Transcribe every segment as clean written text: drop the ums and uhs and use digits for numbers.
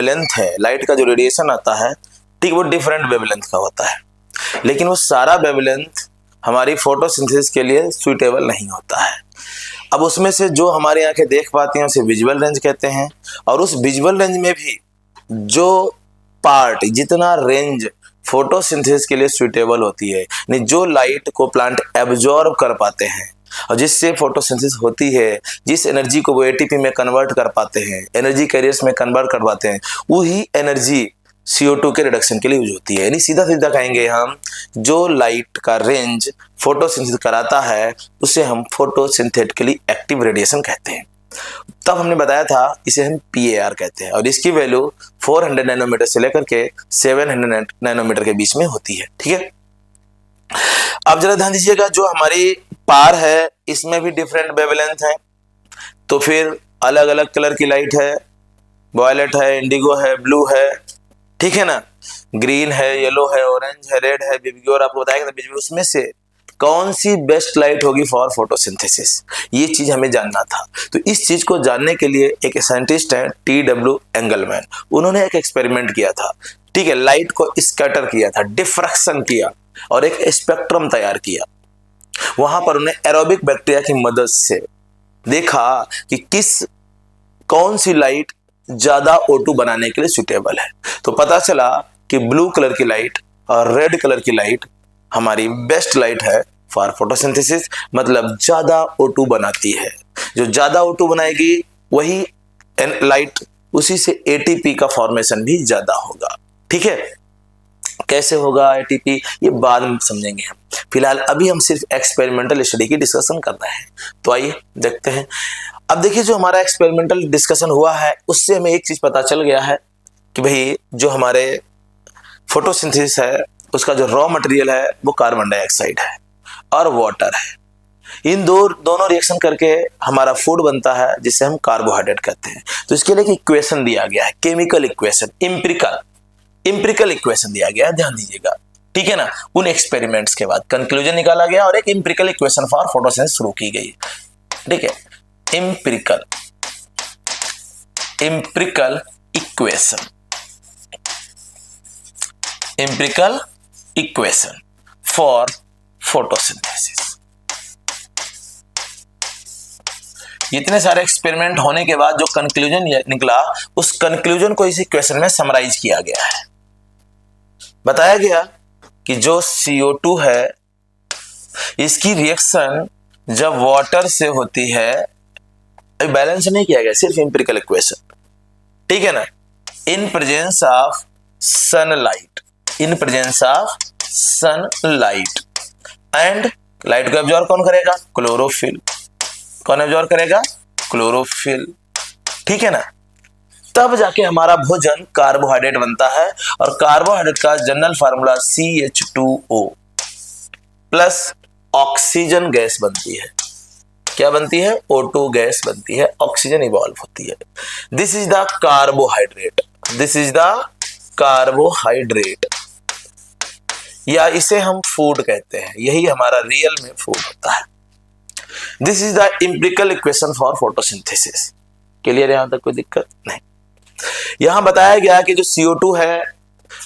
Length है, light का जो रेडिएशन आता है, ठीक, वो डिफरेंट वेवलेंथ का होता है, लेकिन वो सारा वेवलेंथ हमारी फोटोसिंथेसिस के लिए सुइटेबल नहीं होता है। अब उसमें से जो हमारी आंखें देख पाती हैं उसे विजुअल रेंज कहते हैं, और उस विजुअल रेंज में भी जो पार्ट, जितना रेंज फोटोसिंथेसिस के लिए सुइटेबल होती है, यानी जो लाइट को प्लांट एब्जॉर्ब कर पाते हैं और जिससे फोटोसिंथेसिस होती है, जिस एनर्जी को वो एटीपी में कन्वर्ट कर पाते हैं, एनर्जी कैरियर्स में कन्वर्ट कर पाते हैं, वही एनर्जी CO2 के रिडक्शन के लिए यूज होती है। यानी सीधा सीधा कहेंगे हम, जो लाइट का रेंज फोटोसिंथेसिस कराता है उसे हम फोटोसिंथेटिकली एक्टिव रेडिएशन कहते हैं। तब हमने बताया था इसे हम PAR कहते हैं, और इसकी वैल्यू 400 नैनोमीटर से लेकर के 700 नैनोमीटर के बीच में होती है। ठीक है, अब जरा ध्यान दीजिएगा, जो हमारी पार है इसमें भी डिफरेंट वेवलेंथ है, तो फिर अलग अलग कलर की लाइट है, वॉयलेट है, इंडिगो है, ब्लू है, ठीक है ना, ग्रीन है, येलो है, ऑरेंज है, रेड है, बीबी, और आपको बताया था उसमें से कौन सी बेस्ट लाइट होगी फॉर फोटोसिंथेसिस, ये चीज हमें जानना था। तो इस चीज को जानने के लिए एक साइंटिस्ट है TW एंगलमैन, उन्होंने एक एक्सपेरिमेंट किया था। ठीक है, लाइट को स्कैटर किया था, डिफ्रैक्शन किया और एक स्पेक्ट्रम तैयार किया। वहां पर उन्हें एरोबिक बैक्टीरिया की मदद से देखा कि कौन सी लाइट ज्यादा O2 बनाने के लिए सुटेबल है। तो पता चला कि ब्लू कलर की लाइट और रेड कलर की लाइट हमारी बेस्ट लाइट है फॉर फोटोसिंथेसिस, मतलब ज्यादा O2 बनाती है। जो ज्यादा O2 बनाएगी वही लाइट, उसी से ATP का फॉर्मेशन भी ज्यादा होगा। ठीक है, कैसे होगा ATP ये बाद में समझेंगे हम, फिलहाल अभी हम सिर्फ एक्सपेरिमेंटल स्टडी की डिस्कशन कर रहे हैं। तो आइए देखते हैं। अब देखिए, जो हमारा एक्सपेरिमेंटल डिस्कशन हुआ है उससे हमें एक चीज पता चल गया है कि भाई जो हमारे फोटोसिंथेसिस है उसका जो रॉ मटेरियल है वो कार्बन डाइऑक्साइड है और वाटर है। इन दोनों रिएक्शन करके हमारा फूड बनता है जिसे हम कार्बोहाइड्रेट कहते हैं। तो इसके लिए एक इक्वेशन दिया गया है, केमिकल इक्वेशन, इंपिरिकल इक्वेशन दिया गया है, ध्यान दीजिएगा। ठीक है ना, उन एक्सपेरिमेंट्स के बाद कंक्लूजन निकाला गया और एक इंपिरिकल इक्वेशन फॉर फोटोसिंथेसिस शुरू की गई। ठीक है, इंपिरिकल इक्वेशन फॉर फोटोसिंथेसिस। इतने सारे एक्सपेरिमेंट होने के बाद जो कंक्लूजन निकला, उस कंक्लूजन को इस इक्वेशन में समराइज किया गया है। बताया गया कि जो CO2 है इसकी रिएक्शन जब वाटर से होती है, बैलेंस नहीं किया गया, सिर्फ इंपिरिकल इक्वेशन। ठीक है ना, in presence of sunlight and light को एब्जॉर्ब कौन करेगा? क्लोरोफिल। कौन एब्जॉर्ब करेगा? क्लोरोफिल। ठीक है ना, तब जाके हमारा भोजन कार्बोहाइड्रेट बनता है, और कार्बोहाइड्रेट का general formula CH2O plus oxygen gas बनती है। क्या बनती है? O2 गैस बनती है, ऑक्सीजन इवॉल्व होती है। दिस इज द कार्बोहाइड्रेट, या इसे हम फूड कहते हैं, यही हमारा रियल में फूड होता है। This is the empirical equation for photosynthesis. Clear है? यहां तक कोई दिक्कत नहीं। यहां बताया गया कि जो CO2 है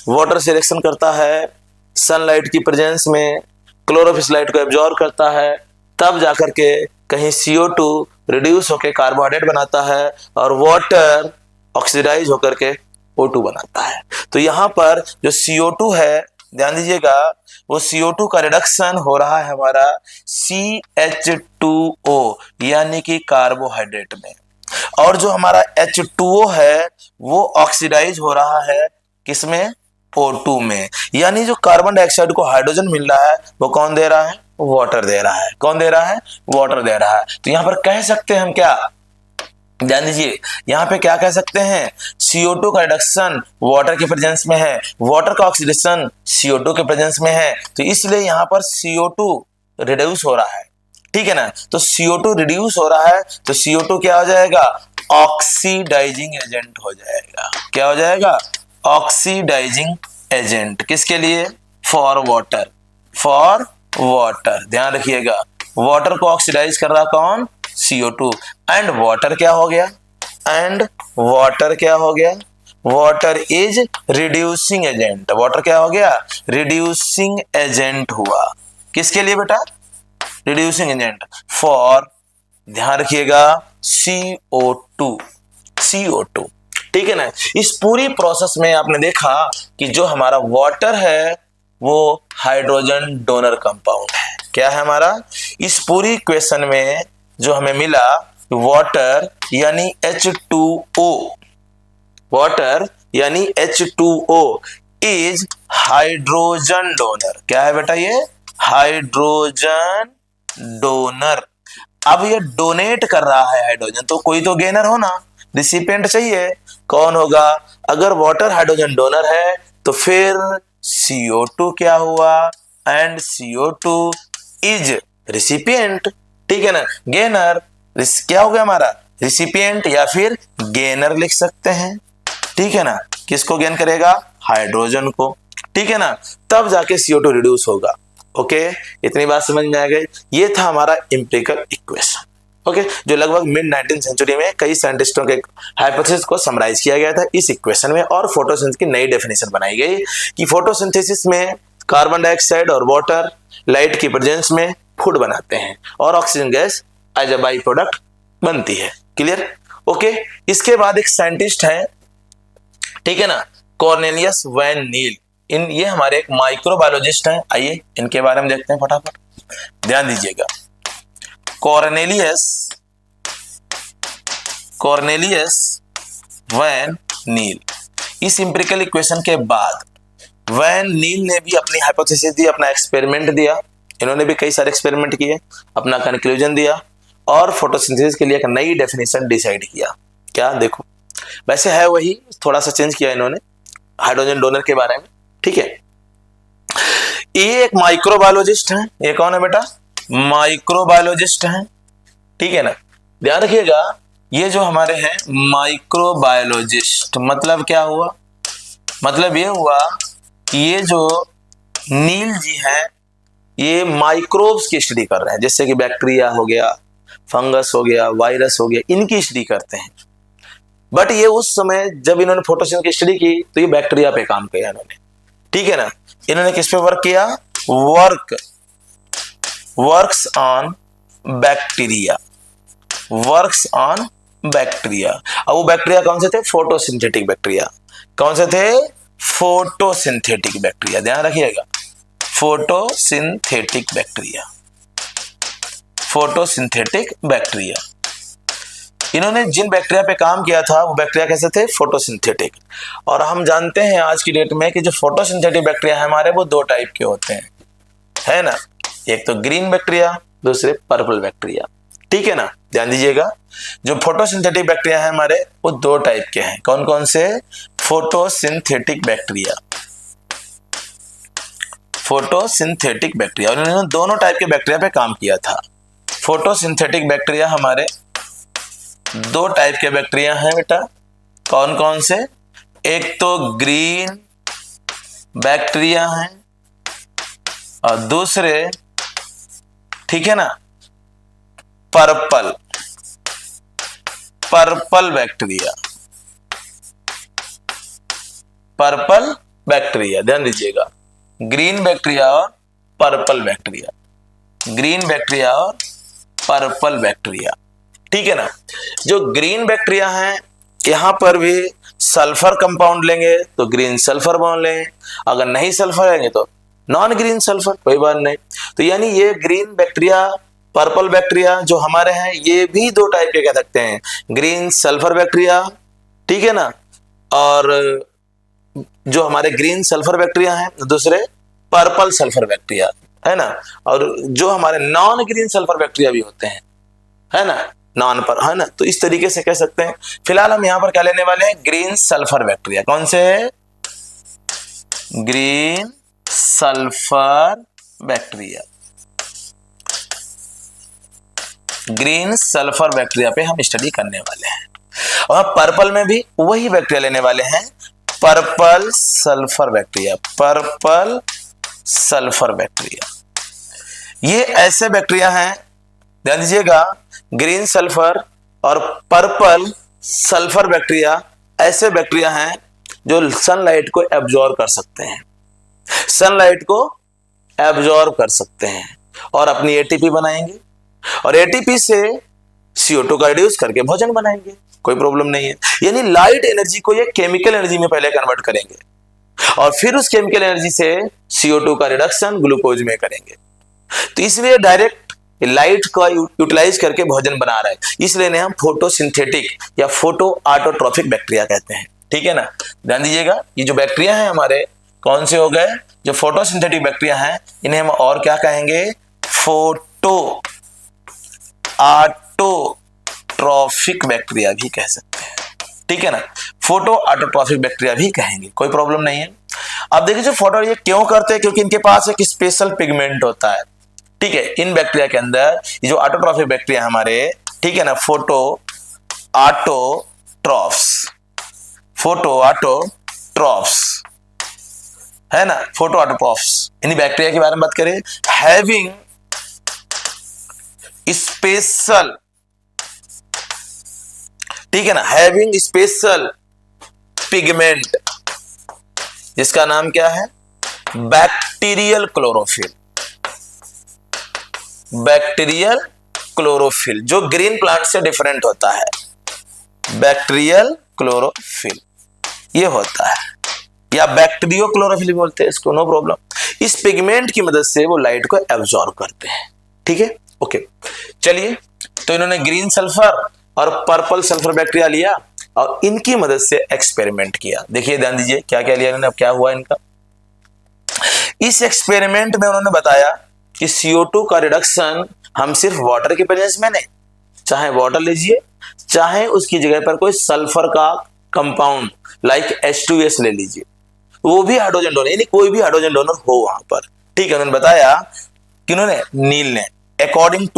वाटर से रिएक्शन करता है, सनलाइट की प्रेजेंस में क्लोरोफिल लाइट को एब्जॉर्ब करता है, तब जाकर के कहीं CO2 रिड्यूस होकर कार्बोहाइड्रेट बनाता है और वाटर ऑक्सीडाइज होकर के O2 बनाता है। तो यहां पर जो CO2 है, ध्यान दीजिएगा, वो CO2 का रिडक्शन हो रहा है हमारा CH2O यानी कि कार्बोहाइड्रेट में, और जो हमारा H2O है वो ऑक्सीडाइज हो रहा है किसमें? O2 में। यानी जो कार्बन डाइऑक्साइड को हाइड्रोजन मिल रहा है वो कौन दे रहा है? वाटर दे रहा है। कौन दे रहा है? वाटर दे रहा है। तो यहां पर कह सकते हैं हम क्या? ध्यान दीजिए, यहां पे क्या कह सकते हैं? CO2 का रिडक्शन वाटर के प्रेजेंस में है, वाटर का ऑक्सीडेशन CO2 के प्रेजेंस में है, तो इसलिए यहां पर CO2 रिड्यूस हो रहा है। ठीक है ना, तो CO2 रिड्यूस हो रहा है तो CO2 क्या हो जाएगा? ऑक्सीडाइजिंग एजेंट हो जाएगा। क्या हो जाएगा? Oxidising agent. किसके लिए? For water. ध्यान रखिएगा, वाटर को ऑक्सीडाइज कर रहा कौन? CO2। एंड वाटर क्या हो गया? Water is reducing agent. Water क्या हो गया? रिड्यूसिंग एजेंट हुआ। किसके लिए बेटा? रिड्यूसिंग एजेंट फॉर, ध्यान रखिएगा, CO2। CO2, ठीक है ना। इस पूरी प्रोसेस में आपने देखा कि जो हमारा वाटर है वो हाइड्रोजन डोनर कंपाउंड है। क्या है हमारा? इस पूरी क्वेश्चन में जो हमें मिला, वाटर यानी H2O, वाटर यानी H2O इज हाइड्रोजन डोनर। क्या है बेटा? ये हाइड्रोजन डोनर। अब ये डोनेट कर रहा है हाइड्रोजन, तो कोई तो गेनर हो ना, रिसिपिएंट चाहिए। कौन होगा? अगर वाटर हाइड्रोजन डोनर है तो फिर CO2 क्या हुआ? एंड CO2 इज रिसिपिएंट, ठीक है ना। गेनर क्या हो गया हमारा? रिसिपिएंट या फिर गेनर लिख सकते हैं, ठीक है ना। किसको गेन करेगा? हाइड्रोजन को, ठीक है ना। तब जाके CO2 रिड्यूस होगा। ओके, इतनी बात समझ में आ गई। ये था हमारा एम्पिरिकल इक्वेशन, ओके, जो लगभग मिड 19th सेंचुरी में कई साइंटिस्टों के हाइपोथेसिस को समराइज किया गया था इस इक्वेशन में, और फोटोसिंथेसिस की नई डेफिनेशन बनाई गई कि फोटोसिंथेसिस में कार्बन डाइऑक्साइड और वाटर लाइट की प्रेजेंस में फूड बनाते हैं और oxygen gas as a by product बनती है। क्लियर? ओके। इसके बाद एक साइंटिस्ट है, ठीक है ना, कॉर्नेलियस वैन नील। ये हमारे एक माइक्रोबायोलॉजिस्ट हैं। आइए इनके बारे में देखते हैं फटाफट, ध्यान दीजिएगा। कॉर्नेलियस वैन नील। इस एम्पिरिकल इक्वेशन के बाद वैन नील ने भी अपनी हाइपोथेसिस दी, अपना एक्सपेरिमेंट दिया। इन्होंने भी कई सारे एक्सपेरिमेंट किए, अपना कंक्लूजन दिया और फोटोसिंथेसिस के लिए एक नई डेफिनेशन डिसाइड किया। क्या? देखो, वैसे है वही, थोड़ा सा चेंज किया इन्होंने हाइड्रोजन डोनर के बारे में, ठीक है। ये एक माइक्रोबायोलॉजिस्ट है। ये कौन है बेटा? माइक्रोबायोलॉजिस्ट है, ठीक है ना। ध्यान रखिएगा, ये जो हमारे हैं माइक्रोबायोलॉजिस्ट, मतलब क्या हुआ? मतलब ये हुआ कि ये जो नील जी हैं ये माइक्रोब्स की स्टडी कर रहे हैं, जैसे कि बैक्टीरिया हो गया, फंगस हो गया, वायरस हो गया, इनकी स्टडी करते हैं। बट ये उस समय जब इन्होंने फोटोसिंथेसिस की स्टडी की तो ये बैक्टीरिया पे काम किया इन्होंने, ठीक है ना। इन्होंने किस पे वर्क किया? Works on bacteria, works on bacteria. अब वो बैक्टीरिया कौन से थे? Photosynthetic bacteria. कौन से थे? Photosynthetic bacteria. ध्यान रखिएगा, फोटोसिंथेटिक बैक्टीरिया, फोटोसिंथेटिक बैक्टीरिया। इन्होंने जिन बैक्टीरिया पे काम किया था वो बैक्टीरिया कैसे थे? फोटोसिंथेटिक। और हम जानते हैं आज की डेट में कि जो फोटोसिंथेटिक बैक्टीरिया है हमारे, वो दो टाइप के होते हैं, है ना। एक तो ग्रीन बैक्टीरिया, दूसरे पर्पल बैक्टीरिया, ठीक है ना। ध्यान दीजिएगा, जो फोटोसिंथेटिक बैक्टीरिया है हमारे वो दो टाइप के हैं। कौन कौन से? Photosynthetic bacteria, photosynthetic bacteria. और इन्होंने दोनों टाइप के बैक्टीरिया पे काम किया था। फोटोसिंथेटिक बैक्टीरिया हमारे दो टाइप के बैक्टीरिया हैं बेटा। कौन कौन से? एक तो ग्रीन बैक्टीरिया हैं और दूसरे, ठीक है ना, पर्पल बैक्टीरिया, पर्पल बैक्टीरिया। ध्यान दीजिएगा, ग्रीन बैक्टीरिया और पर्पल बैक्टीरिया, ग्रीन बैक्टीरिया और पर्पल बैक्टीरिया, ठीक है ना। जो ग्रीन बैक्टीरिया हैं यहां पर भी सल्फर कंपाउंड लेंगे तो ग्रीन सल्फर बॉन्ड लेंगे, अगर नहीं सल्फर लेंगे तो नॉन ग्रीन सल्फर, कोई बात नहीं। तो यानी ये ग्रीन बैक्टीरिया, पर्पल बैक्टीरिया जो हमारे हैं ये भी दो टाइप के कह सकते हैं, ग्रीन सल्फर बैक्टीरिया, ठीक है ना, और जो हमारे ग्रीन सल्फर बैक्टीरिया हैं दूसरे पर्पल सल्फर बैक्टीरिया, है ना। और जो हमारे नॉन ग्रीन सल्फर बैक्टीरिया भी होते हैं, है ना, नॉन पर, है ना। तो इस तरीके से कह सकते हैं। फिलहाल हम यहां पर क्या लेने वाले हैं? Green sulphur bacteria. कौन से? Green sulphur bacteria, green sulphur bacteria पे हम स्टडी करने वाले हैं। और पर्पल में भी वही बैक्टीरिया लेने वाले हैं, purple sulphur bacteria, purple sulphur bacteria. ये ऐसे बैक्टीरिया हैं, ध्यान दीजिएगा, ग्रीन सल्फर और पर्पल सल्फर बैक्टीरिया ऐसे बैक्टीरिया हैं जो सनलाइट को एब्जॉर्ब कर सकते हैं, सनलाइट को एब्जॉर्ब कर सकते हैं और अपनी एटीपी बनाएंगे और एटीपी से CO2 का रिड्यूस करके भोजन बनाएंगे, कोई प्रॉब्लम नहीं है। यानी लाइट एनर्जी को ये केमिकल एनर्जी में पहले कन्वर्ट करेंगे और फिर उस केमिकल एनर्जी से CO2 का रिडक्शन ग्लूकोज में करेंगे। तो इसलिए डायरेक्ट लाइट का यूटिलाइज करके भोजन बना रहा है, इसलिए इन्हें हम फोटोसिंथेटिक या फोटो ऑटोट्रॉफिक बैक्टीरिया कहते हैं। ठीक है ना, ध्यान दीजिएगा, ये जो बैक्टीरिया है हमारे कौन से हो गए, जो फोटोसिंथेटिक बैक्टीरिया हैं, इन्हें हम और क्या कहेंगे, फोटो ऑटोट्रॉफिक बैक्टीरिया भी कह सकते हैं। ठीक है ना, फोटो ऑटोट्रॉफिक बैक्टीरिया भी कहेंगे, कोई प्रॉब्लम नहीं है। अब देखिए जो फोटो ये क्यों करते हैं, क्योंकि इनके पास एक स्पेशल पिगमेंट होता है। ठीक है, इन बैक्टीरिया के अंदर ये जो ऑटोट्रॉफिक बैक्टीरिया हमारे, ठीक है ना, फोटो ऑटोट्रॉफ्स है ना, फोटो ऑटोट्रॉफ्स, इन बैक्टीरिया के बारे में बात करें, हैविंग स्पेशल, ठीक है ना, हैविंग स्पेशल पिगमेंट, जिसका नाम क्या है, बैक्टीरियल क्लोरोफिल। बैक्टीरियल क्लोरोफिल जो ग्रीन प्लांट से डिफरेंट होता है, बैक्टीरियल क्लोरोफिल ये होता है, या बैक्टीरियो क्लोरोफिल बोलते हैं इसको, नो प्रॉब्लम। इस पिगमेंट की मदद से वो लाइट को एब्जॉर्ब करते हैं। ठीक है, ओके, चलिए, तो इन्होंने ग्रीन सल्फर और पर्पल सल्फर बैक्टीरिया लिया और इनकी मदद से एक्सपेरिमेंट किया। देखिए ध्यान दीजिए क्या क्या लिया इन्होंने, अब क्या हुआ इनका। इस एक्सपेरिमेंट में उन्होंने बताया कि CO2 का रिडक्शन हम सिर्फ वाटर के प्रेजेंस में नहीं, चाहे वाटर लीजिए, चाहे उसकी जगह पर कोई सल्फर का कंपाउंड लाइक H2S ले लीजिए, वो भी हाइड्रोजन डोनर, यानी कोई भी हाइड्रोजन डोनर हो वहां पर। ठीक है, उन्होंने बताया कि उन्होंने नील ने, अकॉर्डिंग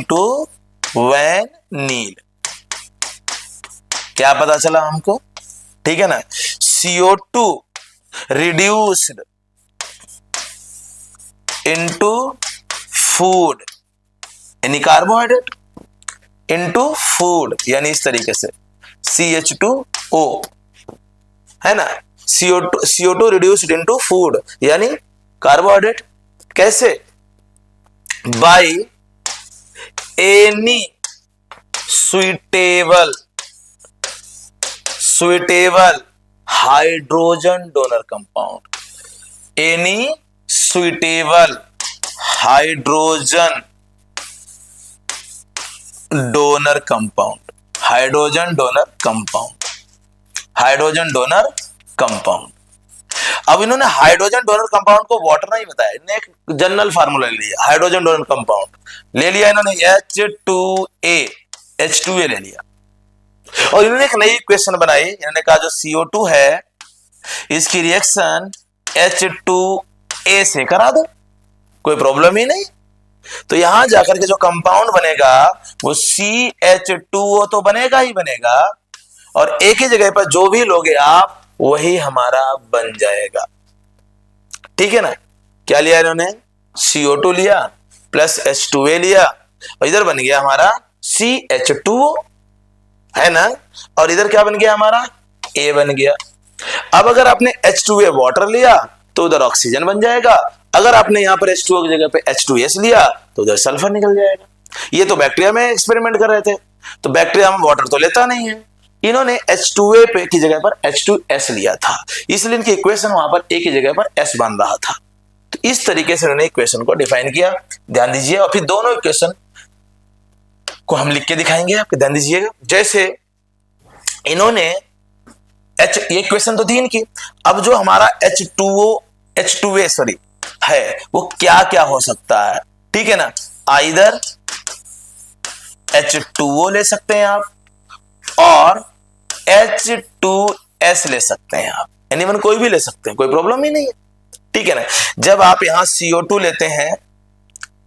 टू वैन नील, क्या पता चला हमको, ठीक है ना, CO2 रिड्यूस्ड इनटू फूड, यानी कार्बोहाइड्रेट इनटू फूड, यानी इस तरीके से CH2O है ना, CO2 रिड्यूस्ड इनटू फूड यानी कार्बोहाइड्रेट, कैसे, by any suitable hydrogen donor compound, any suitable hydrogen donor compound, hydrogen donor compound. अब इन्होंने हाइड्रोजन डोनर कंपाउंड को वाटर नहीं बताया, इन्होंने एक जनरल फार्मूला ले लिया, हाइड्रोजन डोनर कंपाउंड ले लिया इन्होंने, H2A ले लिया और इन्होंने एक नई इक्वेशन बनाई। इन्होंने कहा जो CO2 है इसकी रिएक्शन H2A से करा दो, कोई प्रॉब्लम ही नहीं। तो यहां जाकर के जो कंपाउंड बनेगा वो CH2O तो बनेगा ही बनेगा, और एक ही जगह पर जो भी लोगे आप वही हमारा बन जाएगा। ठीक है ना, क्या लिया इन्होंने, CO2 लिया प्लस H2A लिया और इधर बन गया हमारा CH2O है ना, और इधर क्या बन गया हमारा, A बन गया। अब अगर आपने H2A वाटर लिया तो उधर ऑक्सीजन बन जाएगा, अगर आपने यहां पर H2O की जगह पे H2S लिया तो उधर सल्फर निकल जाएगा। ये तो बैक्टीरिया में एक्सपेरिमेंट कर रहे थे, तो बैक्टीरिया में वाटर तो लेता नहीं है, इन्होंने H2A पे की जगह पर H2S लिया था, इसलिए इनकी इक्वेशन वहां पर A की जगह पर S बन रहा था। तो इस तरीके से उन्होंने इक्वेशन को डिफाइन किया, ध्यान दीजिए। और फिर दोनों इक्वेशन को हम लिख के दिखाएंगे आपके, ध्यान दीजिएगा। जैसे इन्होंने ये इक्वेशन तो थी इनकी, अब जो हमारा H2A है वो क्या क्या हो सकता है, ठीक है ना, आइदर H2O ले सकते हैं आप और H2S ले सकते हैं आप, एनीवन कोई भी ले सकते हैं, कोई प्रॉब्लम ही नहीं है। ठीक है ना, जब आप यहां CO2 लेते हैं,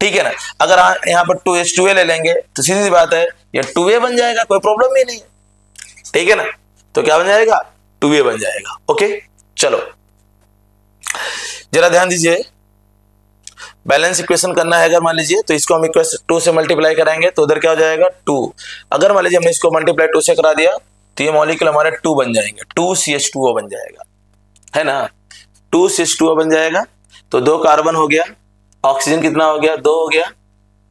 ठीक है ना, अगर आप यहां पर 2H2A ले लेंगे तो सीधी सी बात है ये 2A बन जाएगा, कोई प्रॉब्लम ही नहीं है। ठीक है ना, तो क्या बन जाएगा, 2A बन जाएगा। ओके, चलो जरा ध्यान दीजिए, बैलेंस इक्वेशन करना है अगर मान लीजिए, तो इसको हम इक्वेशन 2 से मल्टीप्लाई कराएंगे तो उधर क्या हो जाएगा 2। अगर मान लीजिए हमने इसको मल्टीप्लाई 2 से करा दिया तो ये मॉलिक्यूल हमारे 2 बन जाएंगे, 2CH2O बन जाएगा, है ना, 2CH2O बन जाएगा। तो 2 कार्बन हो गया, ऑक्सीजन कितना हो गया, 2 हो गया।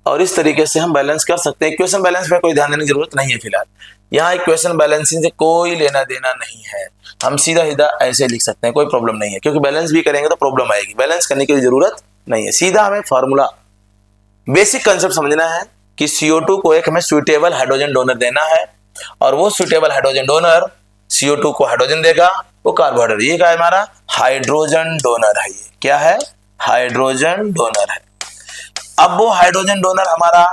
और इस तरीके से हम बैलेंस कर सकते हैं। इक्वेशन बैलेंस में कोई ध्यान देने की जरूरत नहीं है फिलहाल, यहाँ इक्वेशन बैलेंसिंग से कोई लेना देना नहीं है, हम सीधा सीधा ऐसे लिख सकते हैं, कोई प्रॉब्लम नहीं है, क्योंकि बैलेंस भी करेंगे तो प्रॉब्लम आएगी, बैलेंस करने की जरूरत नहीं है। सीधा हमें फॉर्मूला बेसिक कंसेप्ट समझना है कि CO2 को एक हमें सुइटेबल हाइड्रोजन डोनर देना है, और वो सुइटेबल हाइड्रोजन डोनर CO2 को हाइड्रोजन देगा, वो कार्बोहाइड्रेट, ये क्या है हमारा हाइड्रोजन डोनर है, ये क्या है, हाइड्रोजन डोनर है। अब वो हाइड्रोजन डोनर हमारा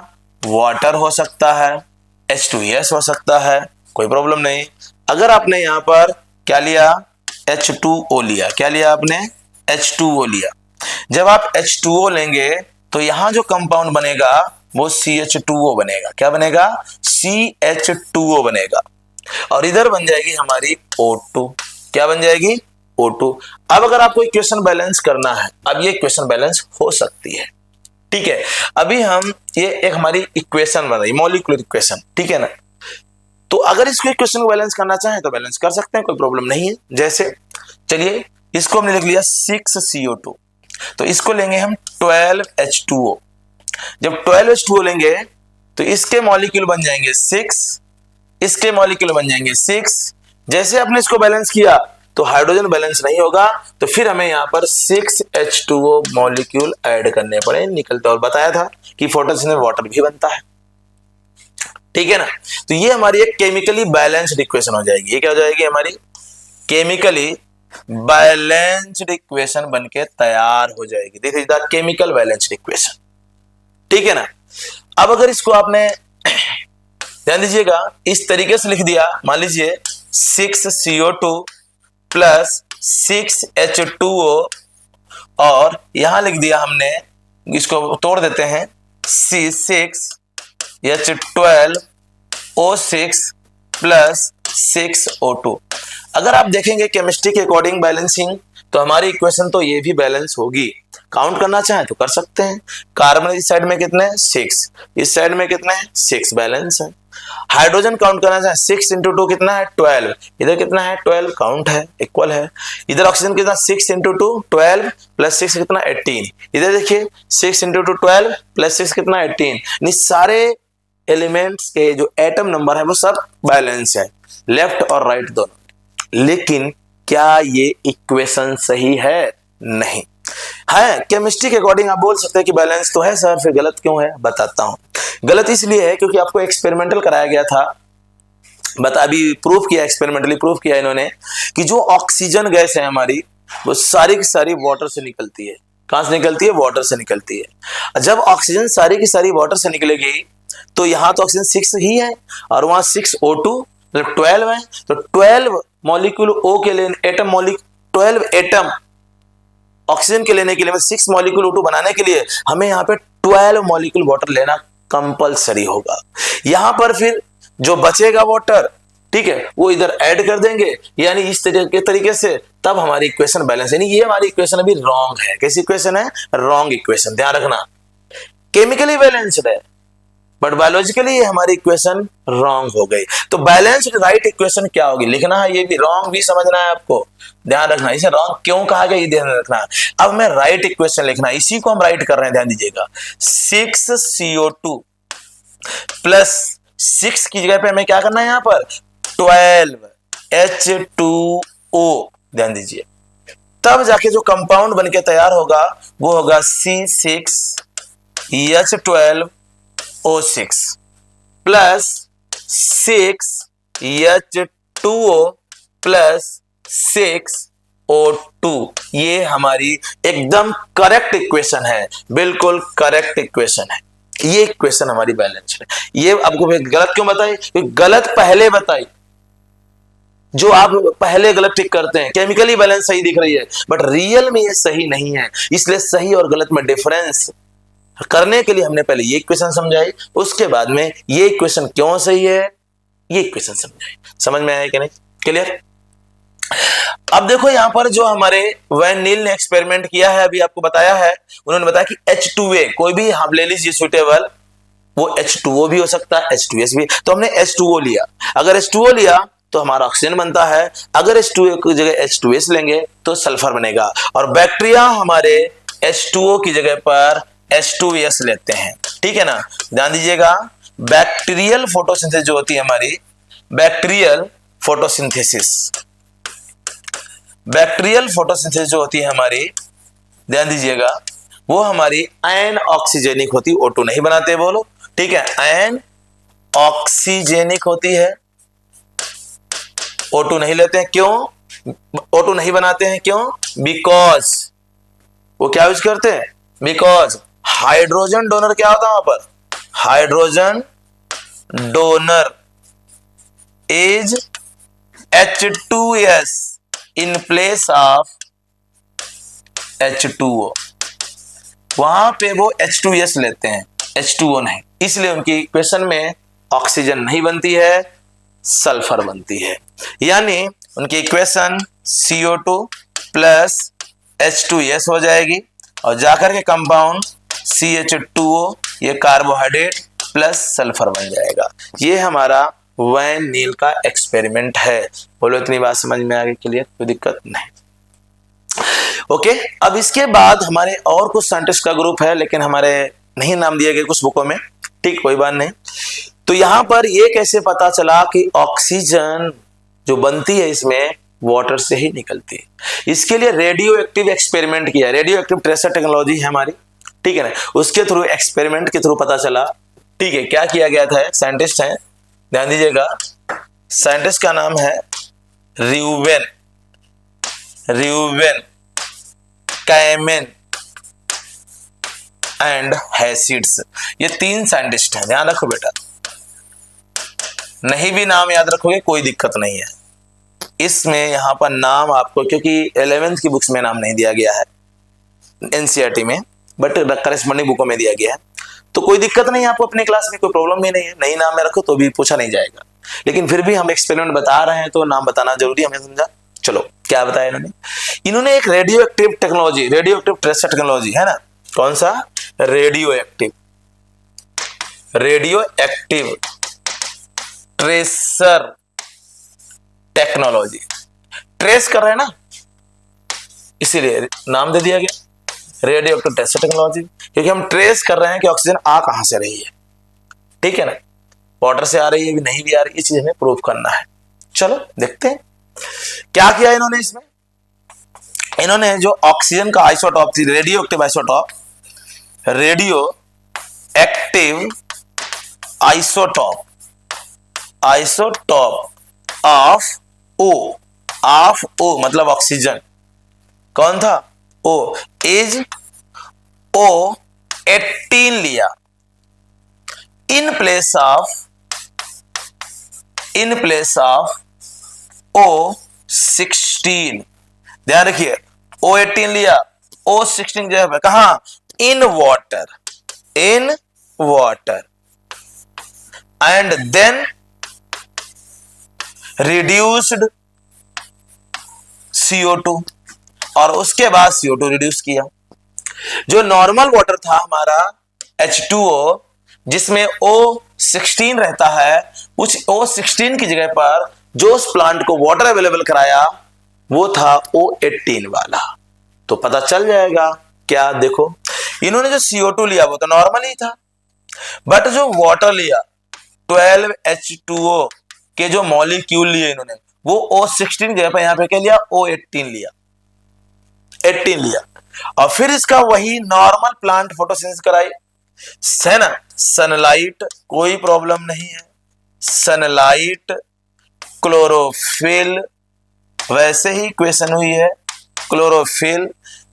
वाटर हो सकता है, H2S हो सकता है, कोई प्रॉब्लम नहीं। अगर आपने यहाँ पर क्या लिया, H2O लिया, क्या लिया आपने, H2O लिया। जब आप H2O लेंगे तो यहाँ जो कंपाउंड बनेगा वो CH2O बनेगा, क्या बनेगा, CH2O बनेगा, और इधर बन जाएगी हमारी O2, क्या बन जाएगी, O2। अब अगर आपको इक्वेशन बैलेंस करना है, अब ये इक्वेशन बैलेंस हो सकती है, ठीक है। अभी हम ये एक हमारी इक्वेशन बन रही, मॉलिक्यूलर इक्वेशन, ठीक है ना। तो अगर इसको इक्वेशन को बैलेंस करना चाहें तो बैलेंस कर सकते हैं, कोई प्रॉब्लम नहीं है। जैसे चलिए इसको हमने लिख लिया 6CO2, तो इसको लेंगे हम 12H2O। जब 12H2O लेंगे तो इसके मॉलिक्यूल बन जाएंगे 6, इसके मॉलिक्यूल बन जाएंगे 6। जैसे आपने इसको बैलेंस किया तो हाइड्रोजन बैलेंस नहीं होगा, तो फिर हमें यहाँ पर 6H2O मॉलिक्यूल ऐड करने पड़े निकलते, और बताया था कि फोटोसिंथेसिस में वाटर भी बनता है, ठीक है ना। तो ये हमारी एक केमिकली बैलेंस्ड इक्वेशन हो जाएगी, ये क्या हो जाएगी, हमारी केमिकली बैलेंस्ड इक्वेशन बनके तैयार हो जाएगी, this is the chemical balanced equation, ठीक है ना। अब अगर इसको आपने ध्यान दीजिएगा इस तरीके से लिख दिया, मान लीजिए 6CO2 प्लस 6H2O, और यहां लिख दिया हमने, इसको तोड़ देते हैं, C6H12O6 प्लस 6O2। अगर आप देखेंगे केमिस्ट्री के अकॉर्डिंग बैलेंसिंग, तो हमारी इक्वेशन तो ये भी बैलेंस होगी। काउंट करना चाहें तो कर सकते हैं, कार्बन इस साइड में कितने हैं 6, इस साइड में कितने हैं 6, बैलेंस है। हाइड्रोजन काउंट करना चाहें 6 इंटू 2 कितना है 12, इधर कितना है 12, काउंट है, इक्वल है। इधर ऑक्सीजन कितना 6 इंटू 2 12 प्लस 6 कितना 18, इधर देखिए 6 इंटू 2 12 प्लस 6 कितना 18, यानी सारे एलिमेंट्स के जो एटम नंबर है वो सब बैलेंस है, लेफ्ट और राइट दोनों। लेकिन क्या ये इक्वेशन सही है, नहीं है। केमिस्ट्री के अकॉर्डिंग आप बोल सकते हैं कि बैलेंस तो है सर, फिर गलत क्यों है, बताता हूं। गलत इसलिए है क्योंकि आपको एक्सपेरिमेंटल कराया गया था, अभी प्रूफ किया, एक्सपेरिमेंटली प्रूफ किया इन्होंने कि जो ऑक्सीजन गैस है हमारी वो सारी की सारी वाटर से निकलती है। कहां से निकलती है, वाटर से निकलती है। जब ऑक्सीजन सारी की सारी वाटर से निकलेगी तो यहां तो ऑक्सीजन 6 ही है और वहां 6O2 मतलब 12 है, तो 12 मॉलिक्यूल O के लिए एटम 12 एटम ऑक्सीजन के लेने के लिए 6 मॉलिक्यूल O2 बनाने के लिए हमें यहाँ पे 12 मॉलिक्यूल वाटर लेना कंपलसरी होगा। यहां पर फिर जो बचेगा वाटर, ठीक है, वो इधर ऐड कर देंगे, यानी इस तरीके से तब हमारी इक्वेशन बैलेंस, यानी ये हमारी इक्वेशन अभी रॉन्ग है। कैसी इक्वेशन है, रॉन्ग इक्वेशन, ध्यान रखना। केमिकली बैलेंस्ड है बट बायोलॉजिकली ये हमारी इक्वेशन रॉन्ग हो गई। तो बैलेंस्ड राइट इक्वेशन क्या होगी लिखना है, ये भी रॉन्ग भी समझना है आपको, ध्यान रखना। इसे रॉन्ग क्यों कहा गया ये ध्यान रखना। अब मैं राइट इक्वेशन लिखना, इसी को हम राइट कर रहे हैं, ध्यान दीजिएगा। 6CO2 प्लस 6 की जगह पे हमें क्या करना है, यहां पर 12H2O, ध्यान दीजिए। तब जाके जो कंपाउंड बनके तैयार होगा वो होगा C6H12O6 plus 6H2O plus 6O2। ये हमारी एकदम करेक्ट इक्वेशन है, बिल्कुल करेक्ट इक्वेशन है। ये इक्वेशन हमारी बैलेंस है। ये आपको गलत क्यों बताई, गलत पहले बताई, जो आप पहले गलत टिक करते हैं। केमिकली बैलेंस सही दिख रही है बट रियल में ये सही नहीं है, इसलिए सही और गलत में डिफरेंस करने के लिए हमने पहले ये इक्वेशन समझाई, उसके बाद में ये इक्वेशन क्यों सही है ये इक्वेशन समझाई। समझ में आया कि नहीं, क्लियर। अब देखो यहां पर जो हमारे वैन नील ने एक्सपेरिमेंट किया है, अभी आपको बताया है, उन्होंने बताया कि H2A कोई भी हम ले लीजिए सुइटेबल, वो H2O भी हो सकता है, H2S भी, तो हमने H2O लिया। अगर H2O लिया तो हमारा ऑक्सीजन बनता है। अगर H2O की जगह H2S लेंगे तो सल्फर बनेगा। और बैक्टीरिया हमारे H2O की जगह पर H2S लेते हैं, ठीक है ना। ध्यान दीजिएगा, बैक्टीरियल फोटोसिंथेसिस जो होती है हमारी, बैक्टीरियल फोटोसिंथेसिस, बैक्टीरियल फोटोसिंथेसिस जो होती है हमारी, ध्यान दीजिएगा, वो हमारी एन ऑक्सीजेनिक होती है, O2 नहीं बनाते बोलो, ठीक है, एन ऑक्सीजेनिक होती है, O2 नहीं लेते हैं। क्यों O2 नहीं बनाते हैं? क्यों? बिकॉज वो क्या यूज करते हैं? बिकॉज हाइड्रोजन डोनर क्या होता है वहां पर? Hydrogen donor is H2S in place of H2O। वहां पे वो H2S लेते हैं, H2O नहीं, इसलिए उनकी इक्वेशन में ऑक्सीजन नहीं बनती है, सल्फर बनती है। यानी उनकी इक्वेशन CO2 प्लस H2S हो जाएगी और जाकर के कंपाउंड CH2O, ये कार्बोहाइड्रेट प्लस सल्फर बन जाएगा। ये हमारा वैन नील का एक्सपेरिमेंट है। बोलो इतनी बात समझ में आ गई? क्लियर? कोई दिक्कत नहीं? ओके, अब इसके बाद हमारे और कुछ साइंटिस्ट का ग्रुप है, लेकिन हमारे नहीं नाम दिए गए कुछ बुकों में, ठीक, कोई बात नहीं। तो यहां पर ये कैसे पता चला कि ऑक्सीजन जो बनती है इसमें वाटर से ही निकलती है? इसके लिए रेडियो एक्टिव एक्सपेरिमेंट किया, रेडियो एक्टिव ट्रेसर टेक्नोलॉजी है हमारी, ठीक है ना, उसके थ्रू, एक्सपेरिमेंट के थ्रू पता चला, ठीक है। क्या किया गया था? साइंटिस्ट हैं, ध्यान दीजिएगा, साइंटिस्ट का नाम है र्यूवेन कैमेन एंड हैसिड्स। ये 3 साइंटिस्ट हैं, ध्यान रखो बेटा, नहीं भी नाम याद रखोगे कोई दिक्कत नहीं है। इसमें यहां पर नाम आपको, क्योंकि 11th की बुक्स में नाम नहीं दिया गया है NCERT में, बट करेस्पॉन्डिंग बुकों में दिया गया है, तो कोई दिक्कत नहीं है, आपको अपने क्लास में कोई प्रॉब्लम भी नहीं है, नहीं नाम में रखो तो भी पूछा नहीं जाएगा। लेकिन फिर भी हम एक्सपेरिमेंट बता रहे हैं तो नाम बताना जरूरी है, हमें समझा। चलो क्या बताया इन्होंने एक radio active technology, radio active tracer technology है ना, कौन सा? Radio active tracer technology. Trace कर रहे हैं ना, इसीलिए नाम दे दिया गया रेडियो एक्टिव ट्रेसर टेक्नोलॉजी, क्योंकि हम ट्रेस कर रहे हैं कि ऑक्सीजन आ कहां से रही है, ठीक है ना, वाटर से आ रही है भी नहीं भी आ रही है, इस चीज हमें प्रूव करना है। चलो देखते हैं क्या किया इन्होंने। इसमें इन्होंने जो ऑक्सीजन का आइसोटॉप थी, radio active isotope, radio active isotope of O मतलब ऑक्सीजन, कौन था? O इज O18 लिया इन प्लेस ऑफ O16। ध्यान रखिए, O18 लिया, O16 जो है कहां? In water and then reduced CO2, और उसके बाद CO2 रिड्यूस किया। जो नॉर्मल वाटर था हमारा H2O, जिसमें O16 रहता है, उस O16 की जगह पर जो उस प्लांट को वाटर अवेलेबल कराया वो था O18 वाला। तो पता चल जाएगा क्या? देखो, इन्होंने जो CO2 लिया वो तो नॉर्मल ही था, बट जो वाटर लिया 12H2O के जो मॉलिक्यूल लिए इन्होंने, वो O16 जगह पर यहां पे क्या लिया? O18 लिया, 18 लिया, और फिर इसका वही नॉर्मल प्लांट फोटोसिंथेसिस कराई, है ना। सनलाइट, कोई प्रॉब्लम नहीं है, सनलाइट, क्लोरोफिल, वैसे ही इक्वेशन हुई है, क्लोरोफिल,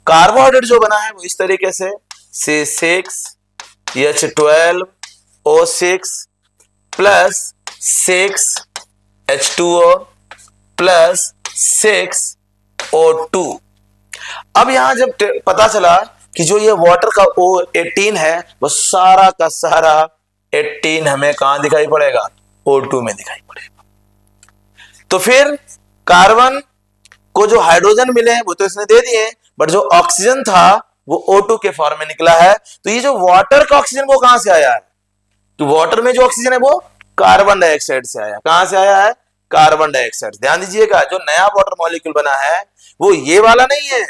कार्बोहाइड्रेट जो बना है वो इस तरीके से C6H12O6 plus 6H2O plus 6O2। अब यहां जब पता चला कि जो ये वाटर का O18 है वो सारा का सारा 18 हमें कहां दिखाई पड़ेगा? O2 में दिखाई पड़ेगा। तो फिर कार्बन को जो हाइड्रोजन मिले हैं वो तो इसने दे दिए, बट जो ऑक्सीजन था वो O2 के फॉर्म में निकला है। तो ये जो वाटर का ऑक्सीजन वो कहां से आया है? तो वाटर में जो ऑक्सीजन है वो कार्बन डाइऑक्साइड से आया। कहां से आया है? Carbon dioxide. ध्यान दीजिएगा, जो नया वाटर मॉलिक्यूल बना है वो ये वाला नहीं है,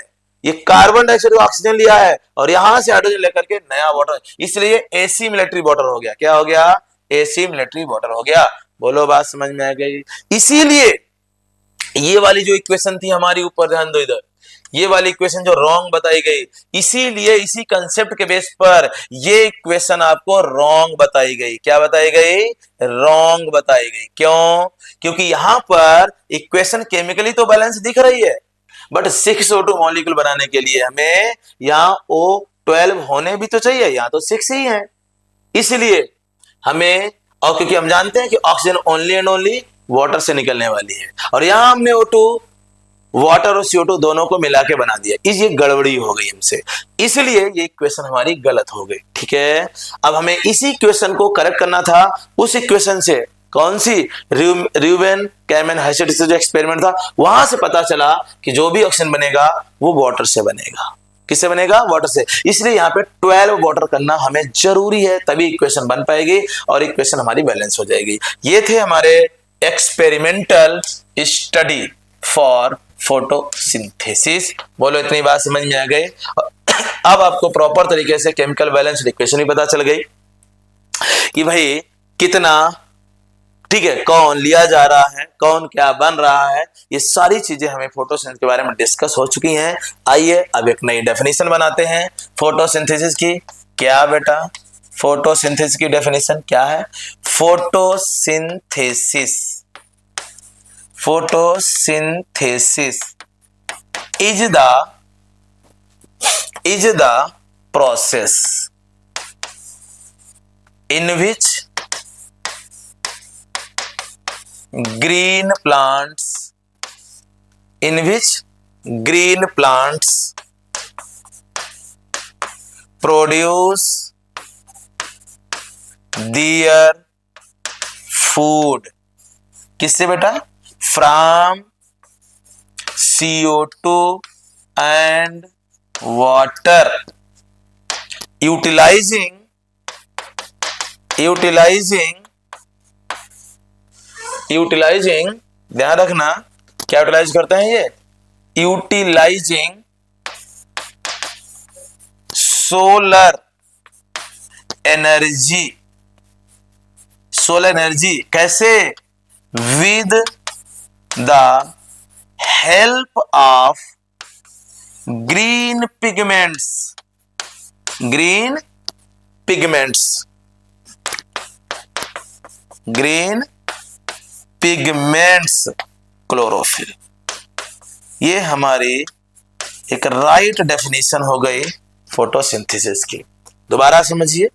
ये कार्बन डाइऑक्साइड को ऑक्सीजन लिया है और यहां से हाइड्रोजन लेकर के नया वाटर, इसलिए एसी मिलिट्री वाटर हो गया। क्या हो गया? एसी मिलिट्री वाटर हो गया। बोलो बात समझ में आ गई? इसीलिए ये वाली जो इक्वेशन थी हमारी, ऊपर ध्यान दो इधर, ये वाली इक्वेशन जो रॉन्ग बताई गई, इसीलिए इसी कंसेप्ट के बेस पर ये इक्वेशन आपको रॉन्ग बताई गई। क्या बताई गई? रॉन्ग बताई गई। क्यों? क्योंकि यहां पर इक्वेशन केमिकली तो बैलेंस दिख रही है, बट 6O2 मॉलिक्यूल बनाने के लिए हमें यहां O12 होने भी तो चाहिए, यहां तो 6 ही है। इसलिए हमें, और क्योंकि हम जानते हैं कि oxygen only and only water से निकलने वाली है, और यहां हमने O2, वाटर और CO2 दोनों को मिला के बना दिया, ये गड़बड़ी हो गई हमसे, इसलिए ये इक्वेशन हमारी गलत हो गई। ठीक है, अब हमें इसी इक्वेशन को करेक्ट करना था उस इक्वेशन से। कौन सी? र्यूवेन कैमन हाइसेट से जो एक्सपेरिमेंट था, वहां से पता चला कि जो भी ऑक्सीजन बनेगा वो वाटर से बनेगा। किससे बनेगा? वाटर से। इसलिए यहाँ पे 12 वाटर करना हमें जरूरी है, तभी इक्वेशन बन पाएगी और इक्वेशन हमारी बैलेंस हो जाएगी। ये थे हमारे एक्सपेरिमेंटल स्टडी फॉर फोटोसिंथेसिस। बोलो इतनी बात समझ में आ गई? अब आपको प्रॉपर तरीके से केमिकल बैलेंस इक्वेशन भी पता चल गई कि भाई कितना, ठीक है, कौन लिया जा रहा है, कौन क्या बन रहा है, ये सारी चीजें हमें फोटोसिंथेसिस के बारे में डिस्कस हो चुकी हैं। आइए अब एक नई डेफिनेशन बनाते हैं फोटोसिंथेसिस की। क्या बेटा? फोटोसिंथेसिस की डेफिनेशन क्या है? Photosynthesis is the process in which green plants produce their food। किससे बेटा? From CO2 and water, utilizing ध्यान रखना, क्या यूटिलाइज करते हैं ये? Utilizing solar energy. कैसे? With the help of green pigments chlorophyll. ये हमारी एक राइट डेफिनेशन हो गई फोटोसिंथेसिस की। दोबारा समझिए,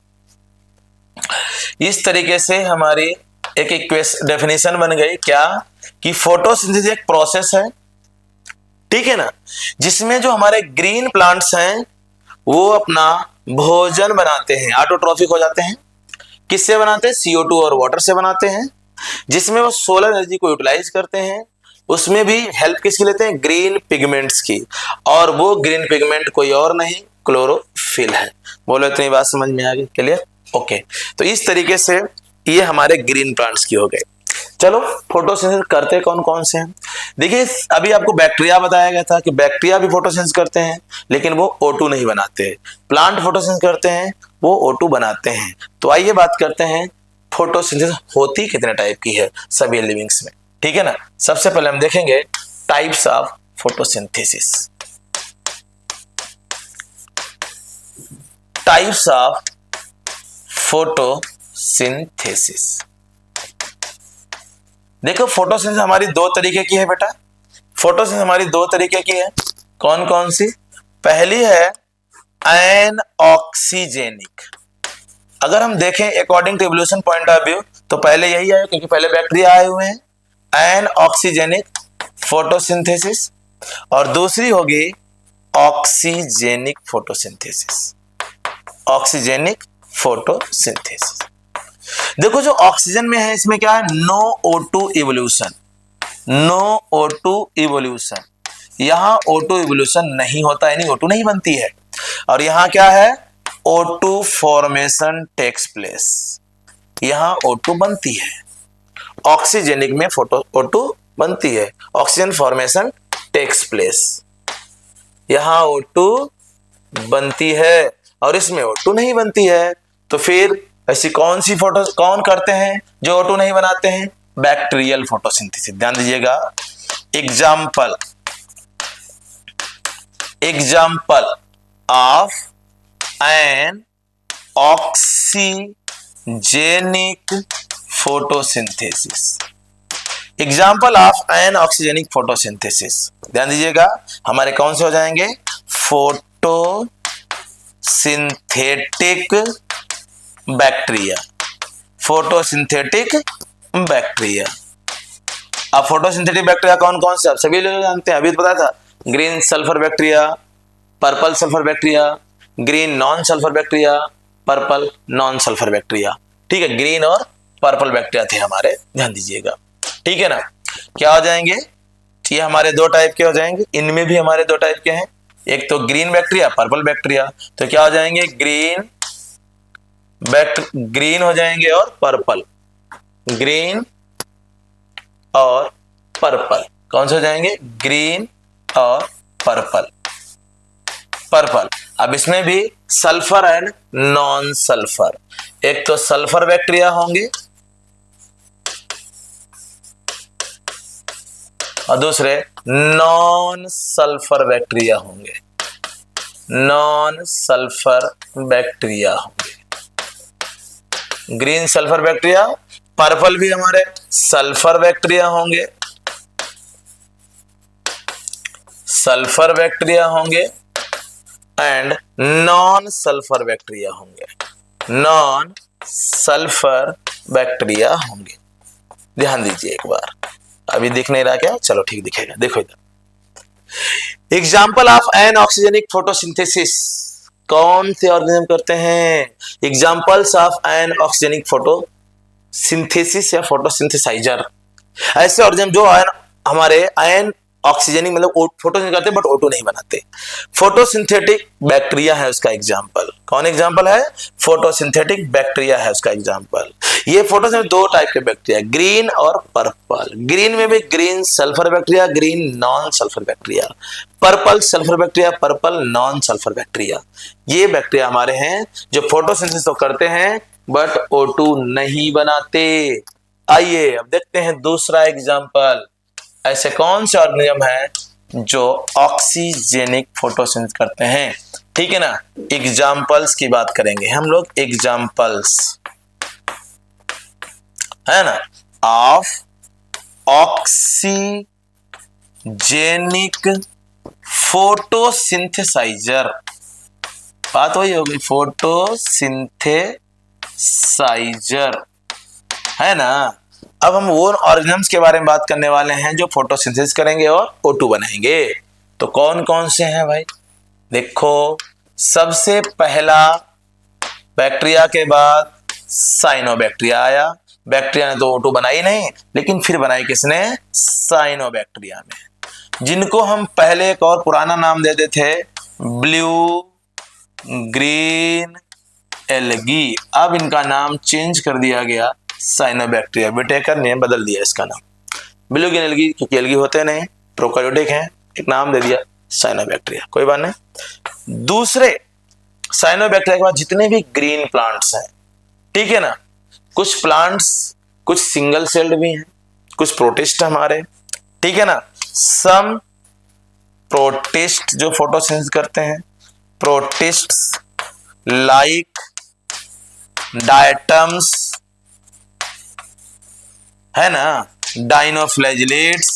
इस तरीके से हमारी एक डेफिनेशन बन गई। क्या? कि फोटोसिंथेसिस एक प्रोसेस है, ठीक है ना, जिसमें जो हमारे ग्रीन प्लांट्स हैं वो अपना भोजन बनाते हैं, ऑटोट्रॉफिक हो जाते हैं। किससे बनाते हैं? CO2 और वाटर से बनाते हैं, जिसमें वो सोलर एनर्जी को यूटिलाइज करते हैं। उसमें भी हेल्प किसकी लेते हैं? ग्रीन पिगमेंट्स की, और वो ग्रीन पिगमेंट कोई और नहीं, क्लोरोफिल है। बोलो इतनी बात समझ में आ गई? क्लियर? ओके, तो इस तरीके से ये हमारे ग्रीन प्लांट्स की हो गए। चलो, फोटोसिंथेसिस करते कौन कौन से हैं? देखिए, अभी आपको बैक्टीरिया बताया गया था कि बैक्टीरिया भी फोटोसिंथेसिस करते हैं, लेकिन वो O2 नहीं बनाते। प्लांट फोटोसिंथेसिस करते हैं, वो O2 बनाते हैं। तो आइए बात करते हैं फोटोसिंथेसिस होती कितने टाइप की है सभी लिविंग्स में, ठीक है ना। सबसे पहले हम देखेंगे types of photosynthesis. Types of photosynthesis. देखो, फोटोसिंथेसिस हमारी दो तरीके की है बेटा। फोटोसिंथेसिस हमारी दो तरीके की है। कौन कौन सी? पहली है एनऑक्सीजेनिक। अगर हम देखें according to evolution point of view, तो पहले यही आया क्योंकि पहले बैक्टीरिया आए हुए हैं, एनऑक्सीजेनिक फोटोसिंथेसिस। और दूसरी होगी ऑक्सीजेनिक फोटोसिंथेसिस। Oxygenic photosynthesis. देखो, जो ऑक्सीजन में है इसमें क्या है? No O2 evolution. यहां O2 इवोल्यूशन नहीं होता, यानी O2 नहीं बनती है। और यहां क्या है? O2 formation takes place. यहां O2 बनती है। ऑक्सीजेनिक में फोटो O2 बनती है, ऑक्सीजन फॉर्मेशन टेक्स प्लेस। यहां O2 बनती है और इसमें O2 नहीं बनती है, तो फिर ऐसी कौन सी फोटो कौन करते हैं जो O2 नहीं बनाते हैं? Bacterial photosynthesis. ध्यान दीजिएगा, example of anoxygenic photosynthesis. Example of anoxygenic photosynthesis, ध्यान दीजिएगा, हमारे कौन से हो जाएंगे? Photosynthetic bacteria, photosynthetic bacteria. अब फोटोसिंथेटिक बैक्टीरिया कौन कौन से? आप सभी लोग जानते हैं, अभी तो पता था, green sulphur bacteria, purple sulphur bacteria, green non sulphur bacteria, purple non sulphur bacteria. ठीक है, ग्रीन और पर्पल बैक्टीरिया थे हमारे, ध्यान दीजिएगा। ठीक है ना, क्या हो जाएंगे? ये हमारे दो टाइप के हो जाएंगे, इनमें भी हमारे दो टाइप के हैं, एक तो ग्रीन बैक्टीरिया, पर्पल बैक्टीरिया। तो क्या हो जाएंगे? ग्रीन हो जाएंगे और पर्पल, ग्रीन और पर्पल। कौन से हो जाएंगे? ग्रीन और पर्पल। अब इसमें भी सल्फर एंड नॉन सल्फर, एक तो सल्फर बैक्टीरिया होंगे और दूसरे नॉन सल्फर बैक्टीरिया होंगे, नॉन सल्फर बैक्टीरिया होंगे। ग्रीन सल्फर बैक्टीरिया, पर्पल भी हमारे सल्फर बैक्टीरिया होंगे, सल्फर बैक्टीरिया होंगे एंड नॉन सल्फर बैक्टीरिया होंगे, नॉन सल्फर बैक्टीरिया होंगे। ध्यान दीजिए एक बार, अभी दिख नहीं रहा क्या? चलो ठीक दिखेगा, देखो इधर। Example of anoxygenic photosynthesis, कौन से ऑर्गेनिज्म करते हैं? Examples of anoxygenic photosynthesis या फोटोसिंथेसाइजर, ऐसे ऑर्गेनिज्म जो हमारे आयन ऑक्सीजनिक मतलब फोटोसिंथेसिस करते हैं बट O2 नहीं बनाते। फोटोसिंथेटिक बैक्टीरिया है उसका एग्जाम्पल। कौन एग्जाम्पल है? फोटोसिंथेटिक बैक्टीरिया है उसका एग्जाम्पल। ये फोटोसिंथेसिस दो टाइप के बैक्टीरिया, ग्रीन और पर्पल। ग्रीन में भी green sulphur bacteria, green non sulphur bacteria, purple sulphur bacteria, purple non sulphur bacteria. ये बैक्टीरिया हमारे हैं जो फोटोसिंथेसिस तो करते हैं बट O2 नहीं बनाते। आइए अब देखते हैं दूसरा एग्जाम्पल, ऐसे कौन से ऑर्गेनिज्म हैं जो ऑक्सीजेनिक फोटोसिंथेसिस करते हैं। ठीक है ना, एग्जाम्पल्स की बात करेंगे हम लोग, एग्जाम्पल्स है ना ऑफ ऑक्सीजेनिक फोटोसिंथेसाइजर। बात वही होगी, फोटोसिंथेसाइजर है ना। अब हम वो ऑर्गेनिज्म्स के बारे में बात करने वाले हैं जो फोटोसिंथेसिस करेंगे और O2 बनाएंगे। तो कौन कौन से हैं भाई? देखो, सबसे पहला बैक्टीरिया के बाद साइनोबैक्टीरिया आया। बैक्टीरिया ने तो O2 बनाई नहीं, लेकिन फिर बनाई किसने? साइनोबैक्टीरिया में, जिनको हम पहले एक और पुराना नाम देते थे ब्लू ग्रीन एल्गी। अब इनका नाम चेंज कर दिया गया साइनोबैक्टीरिया, विटेकर ने बदल दिया इसका नाम। ब्लू ग्रीन एल्गी क्योंकि एल्गी होते नहीं, प्रोकैरियोटिक हैं, एक नाम दे दिया साइनोबैक्टीरिया, कोई बात नहीं। दूसरे साइनोबैक्टीरिया के बाद जितने भी ग्रीन प्लांट्स हैं, ठीक है ना, कुछ प्लांट्स कुछ सिंगल सेल्ड भी हैं, कुछ प्रोटिस्ट हमारे, ठीक है ना। सम प्रोटिस्ट जो फोटोसिंथेसिस करते हैं, प्रोटिस्ट्स लाइक डायटम्स है ना, dinoflagellates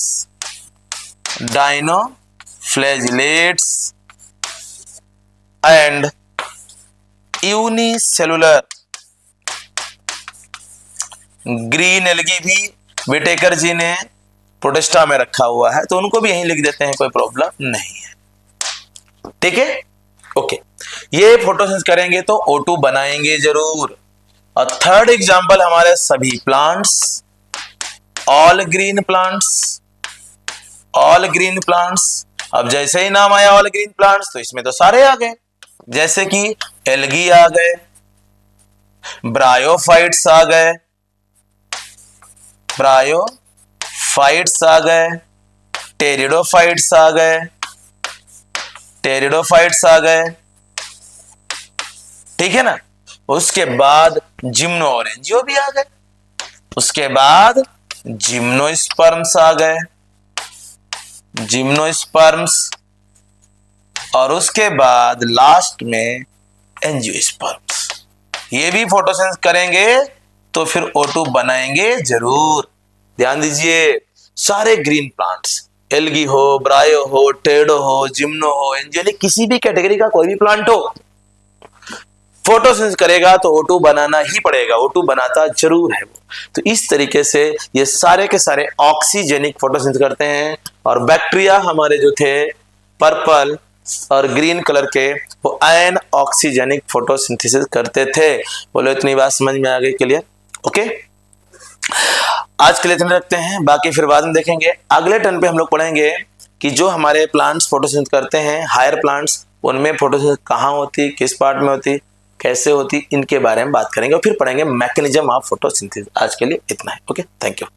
and unicellular green algae भी विटेकर जी ने प्रोटिस्टा में रखा हुआ है, तो उनको भी यहीं लिख देते हैं, कोई प्रॉब्लम नहीं है। ठीक है, ओके। ये फोटोसिंथेसिस करेंगे तो O2 बनाएंगे जरूर। और थर्ड एग्जांपल हमारे सभी plants, all green plants, all green plants. अब जैसे ही नाम आया ऑल ग्रीन प्लांट्स तो इसमें तो सारे आ गए, जैसे कि एल्गी आ गए, ब्रायोफाइट्स आ गए, ब्रायोफाइट्स आ गए, टेरिडोफाइट्स आ गए, टेरिडोफाइट्स आ गए, ठीक है ना। उसके बाद जिम्नोरेंजियो भी आ गए, उसके बाद जिम्नोस्पर्म्स आ गए, जिम्नोस्पर्म्स, और उसके बाद लास्ट में एंजियोस्पर्म्स। ये भी फोटोसिंथेसिस करेंगे तो फिर O2 बनाएंगे जरूर। ध्यान दीजिए, सारे ग्रीन प्लांट्स, एल्गी हो, ब्रायो हो, टेडो हो, जिम्नो हो, एंजियो, किसी भी कैटेगरी का कोई भी प्लांट हो, फोटोसिंथेसिस करेगा तो O2 बनाना ही पड़ेगा, O2 बनाता जरूर है वो। तो इस तरीके से ये सारे के सारे ऑक्सीजेनिक फोटोसिंथेसिस करते हैं, और बैक्टीरिया हमारे जो थे पर्पल और ग्रीन कलर के, वो एन ऑक्सीजेनिक फोटोसिंथेसिस करते थे। बोलो इतनी बात समझ में आ गई? क्लियर? ओके, आज के लिए इतना रखते हैं, बाकी फिर बाद में देखेंगे। अगले टर्न पे हम लोग पढ़ेंगे कि जो हमारे प्लांट्स फोटोसिंथेसिस करते हैं, हायर प्लांट्स, उनमें फोटोसिंथेसिस कहाँ होती, किस पार्ट में होती, कैसे होती, इनके बारे में बात करेंगे, और फिर पढ़ेंगे मैकेनिज्म ऑफ फोटोसिंथेसिस। आज के लिए इतना है। Okay, thank you.